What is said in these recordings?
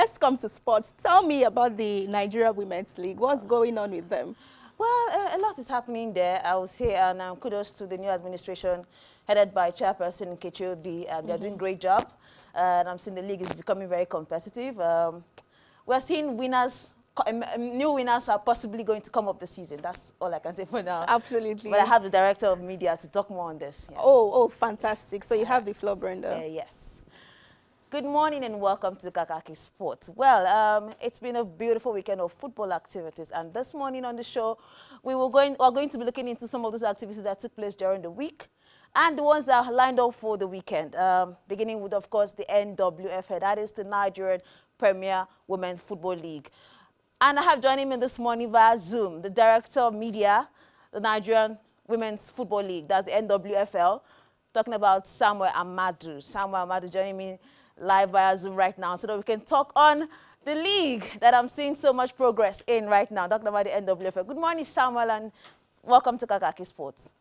Let's come to sports. Tell me about the Nigeria Women's League. What's going on with them? Well, a lot is happening there, I would say, and kudos to the new administration headed by Chairperson Nkechi Obi. They're doing a great job, and I'm seeing the league is becoming very competitive. We're seeing winners, new winners are possibly going to come up this season. That's all I can say for now. Absolutely. But I have the director of media to talk more on this. Yeah. Oh, fantastic. So you have the floor, Brenda. Yes. Good morning and welcome to Kakaki Sports. Well, it's been a beautiful weekend of football activities, and this morning on the show, we're going to be looking into some of those activities that took place during the week and the ones that are lined up for the weekend, beginning with, of course, the NWFL, that is the Nigerian Premier Women's Football League. And I have joining me this morning via Zoom, the director of media, the Nigerian Women's Football League, that's the NWFL, talking about Samuel Amadu. Samuel Amadu joining me live via Zoom right now so that we can talk on the league that I'm seeing so much progress in right now, talking about the NWFL. Good morning, Samuel, and welcome to Kakaki Sports.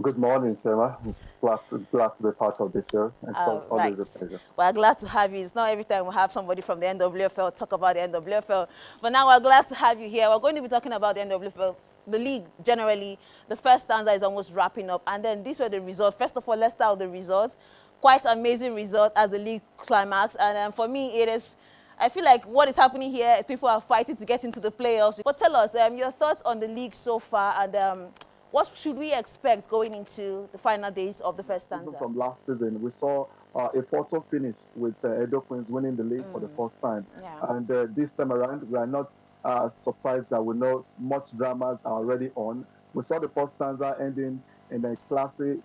Good morning, Sarah. Glad to be part of the show. It's always a pleasure. We're glad to have you. It's not every time we have somebody from the NWFL talk about the NWFL, but now we're glad to have you here. We're going to be talking about the NWFL, the league generally. The first stanza is almost wrapping up, and then these were the results. First of all, let's start with the results. Quite amazing result as a league climax, and for me, I feel like what is happening here, people are fighting to get into the playoffs. But tell us your thoughts on the league so far, and what should we expect going into the final days of the first stanza? Even from last season, we saw a photo finish with Edo Queens winning the league for the first time. Yeah. And this time around, we are not surprised that we know much dramas are already on. We saw the first stanza ending in a classy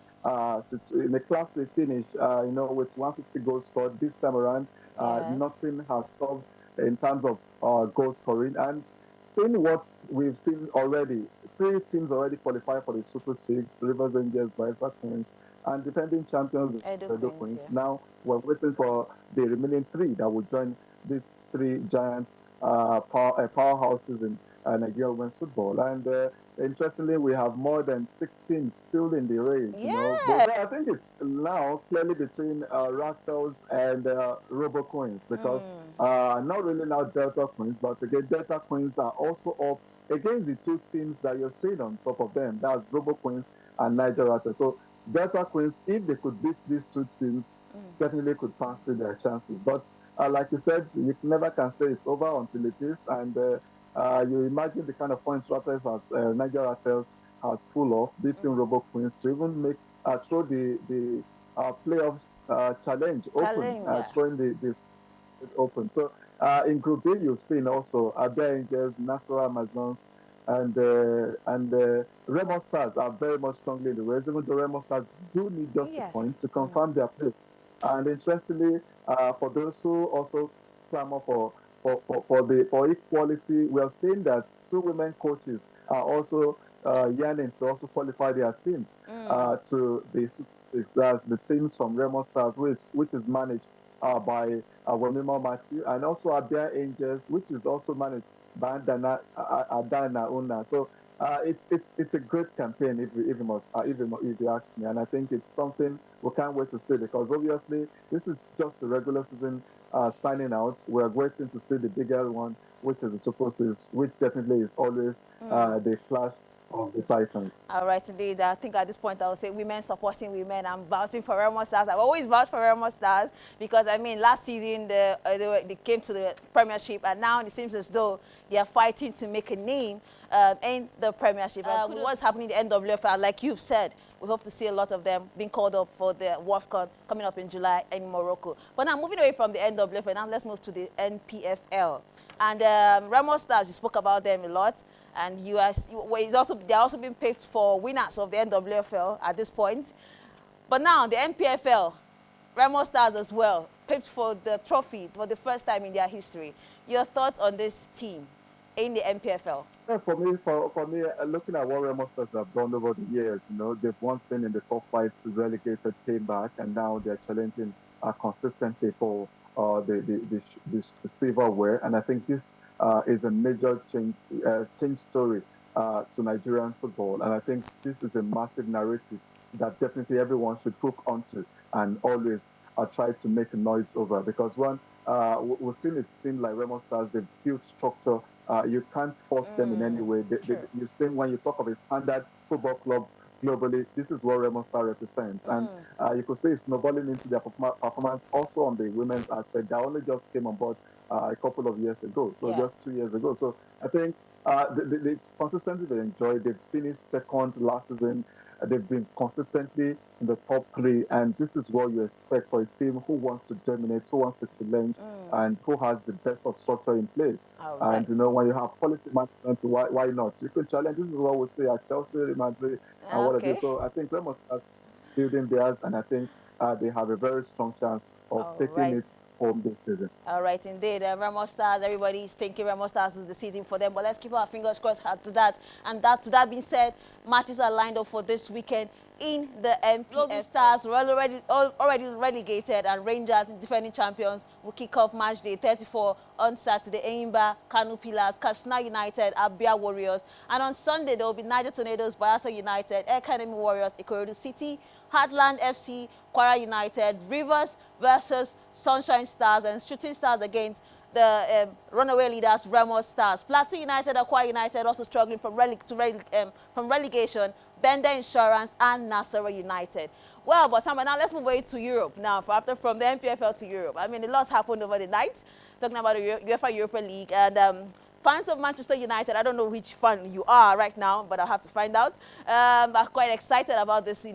finish, with 150 goals scored. This time around, nothing has stopped in terms of goal scoring. And seeing what we've seen already, 3 teams already qualified for the Super 6, Rivers Angels, Bayelsa Queens, and defending champions, Edo Queens. Yeah. Now we're waiting for the remaining 3 that will join these 3 giants powerhouses in Nigerian women's football. And interestingly, we have more than 6 teams still in the race. Yeah. You know? But I think it's now clearly between Ractels and Robo Queens, because not really now Delta Queens, but again, Delta Queens are also up against the 2 teams that you're seeing on top of them. That's Robo Queens and Niger Ractels. So Delta Queens, if they could beat these 2 teams, definitely could fancy their chances. But like you said, you never can say it's over until it is. And you imagine the kind of points Raptors Niger Raptors has pulled off, beating Robo Queens to even make throw the playoffs challenge open, throwing the open. So in Group B, you've seen also Abia Angels, Nasarawa Amazons, and Remo Stars are very much strongly in the race. Even though Remo Stars do need just a point to confirm their place. And interestingly, for those who also clamor for equality, we are seeing that 2 women coaches are also yearning to also qualify their teams to the teams from Remo Stars, which is managed by Wemimo Matthew, and also Abia Angels, which is also managed by Adana Una. So it's a great campaign if you ask me, and I think it's something we can't wait to see, because obviously this is just a regular season signing out. We're waiting to see the bigger one, which is the Super Series, which definitely is always the clash of the Titans. All right, indeed. I think at this point I would say women supporting women. I'm vouching for Remo Stars. I've always vouched for Remo Stars because, I mean, last season they came to the Premiership, and now it seems as though they are fighting to make a name in the Premiership. What's happening in the NWFL, like you've said, we hope to see a lot of them being called up for the WAFCON coming up in July in Morocco. But now, moving away from the NWFL, now let's move to the NPFL. And Remo Stars, you spoke about them a lot. And they're also being picked for winners of the NWFL at this point. But now, the NPFL, Remo Stars as well, picked for the trophy for the first time in their history. Your thoughts on this team in the NPFL? Yeah, for me, looking at what Remo Stars have done over the years, they've once been in the top 5, relegated, came back, and now they're challenging consistently for the silverware. And I think this is a major change story to Nigerian football. And I think this is a massive narrative that definitely everyone should hook onto and always try to make a noise over. Because one, we've seen a team like Remo Stars, they've built structure. You can't fault them in any way. True. You see, when you talk of a standard football club globally, this is what Remo Star represents. And you could say it's snowballing into their performance also on the women's aspect. They only just came on board a couple of years ago, so Yes. just 2 years ago. So I think it's consistently they enjoy. They finished second last season. They've been consistently in the top three, and this is what you expect for a team who wants to dominate, who wants to challenge, and who has the best of structure in place. All And right. you know, when you have quality management, why not? You can challenge. This is what we say at Chelsea, Madrid, and what it Okay. is. So I think Ramos has building theirs, and I think they have a very strong chance of All taking right. it home this season. All right, indeed. Remo Stars, everybody's thinking Remo Stars is the season for them, but let's keep our fingers crossed to that. And to that being said, matches are lined up for this weekend in the NPFL. Stars were already relegated, and Rangers, defending champions, will kick off match day 34 on Saturday. Eimba, Kanu Pillars, Katsina United, Abia Warriors. And on Sunday, there will be Niger Tornadoes, Bayelsa United, Academy Warriors, Ikorodu City, Heartland FC, Kwara United, Rivers versus Sunshine Stars, and Shooting Stars against the runaway leaders, Remo Stars. Plateau United, Akwa United also struggling from relegation, Bender Insurance and Nasarawa United. Well, but Samba, now let's move away to Europe now, from the NPFL to Europe. I mean, a lot happened over the night, talking about the UEFA Europa League, and fans of Manchester United, I don't know which fan you are right now, but I'll have to find out. I'm quite excited about this,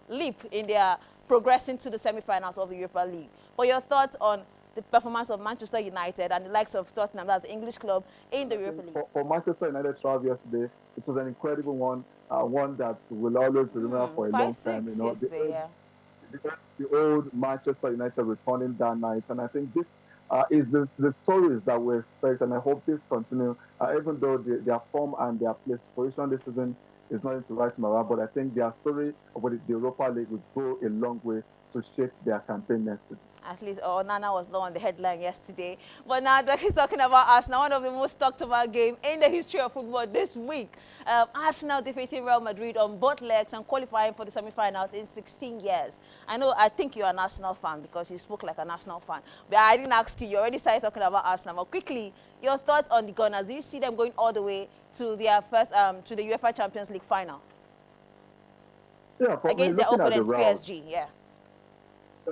leap in their progressing to the semi-finals of the Europa League. But your thoughts on the performance of Manchester United and the likes of Tottenham, that's the English club, in the Europa League? For Manchester United trial yesterday, it was an incredible one, one that will always remember for a long time. You know, the old Manchester United returning that night, and I think this is the stories that we expect, and I hope this continue. Even though their form and their place position this season is nothing to write about, but I think their story about the Europa League will go a long way to shape their campaign next season. At least Nana was not on the headline yesterday. But now that he's talking about Arsenal, one of the most talked about games in the history of football this week. Arsenal defeating Real Madrid on both legs and qualifying for the semi-finals in 16 years. I think you're an Arsenal fan because you spoke like an Arsenal fan. But I didn't ask you. You already started talking about Arsenal. But quickly, your thoughts on the Gunners. Do you see them going all the way to their first to the UEFA Champions League final? Yeah, against their opponents, PSG. Yeah.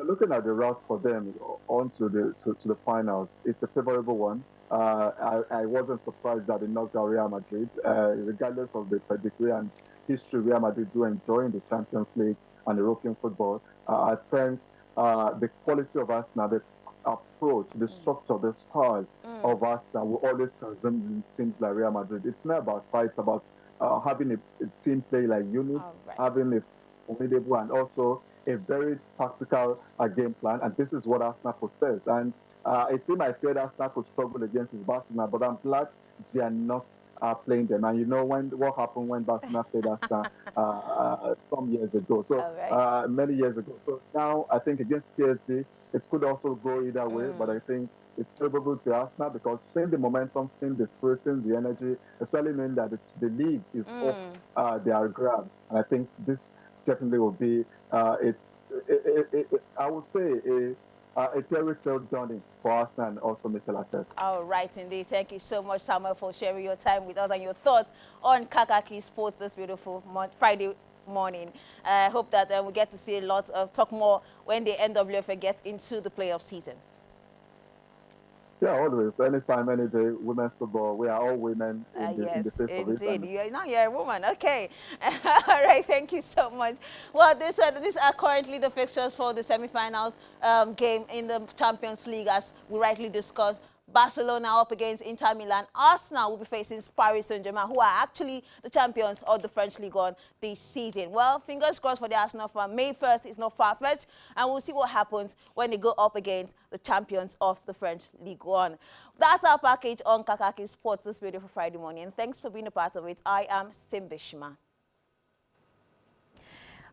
Looking at the routes for them on to the finals, it's a favorable one. I wasn't surprised that they knocked out Real Madrid, regardless of the pedigree and history Real Madrid do enjoy in the Champions League and European football. I think the quality of Arsenal, the approach, the structure, the style of Arsenal will always consume teams like Real Madrid. It's not about style, it's about having a team play like unit, having a formidable and also a very tactical game plan, and this is what Arsenal possess. And a team I feared Arsenal could struggle against is Barcelona, but I'm glad they are not playing them. And you know what happened when Barcelona played Arsenal some years ago, so many years ago. So now I think against PSG, it could also go either way, but I think it's favorable to Arsenal because seeing the momentum, seeing the spirit, seeing the energy, especially knowing that the league is off their grabs. And I think this definitely will be I would say a fairy tale dawning for Arsenal and also Mikel Arteta. All right, indeed. Thank you so much, Samuel, for sharing your time with us and your thoughts on Kakaki Sports this beautiful Friday morning. I hope that we get to see a lot of talk more when the NWFL gets into the playoff season. Yeah, always. Anytime, any day, women's football. We are all women in the face of it. Indeed. You're a woman. Okay. All right. Thank you so much. Well, these are currently the fixtures for the semi-finals game in the Champions League, as we rightly discussed. Barcelona up against Inter Milan. Arsenal will be facing Paris Saint-Germain, who are actually the champions of the French League One this season. Well, fingers crossed for the Arsenal fan. May 1st is not far-fetched, and we'll see what happens when they go up against the champions of the French League One. That's our package on Kakaki Sports this beautiful Friday morning. And thanks for being a part of it. I am Simbishima.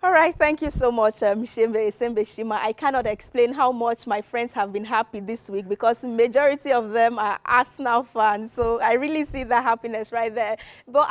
All right, thank you so much, Shima. I cannot explain how much my friends have been happy this week because the majority of them are Arsenal fans. So I really see that happiness right there. But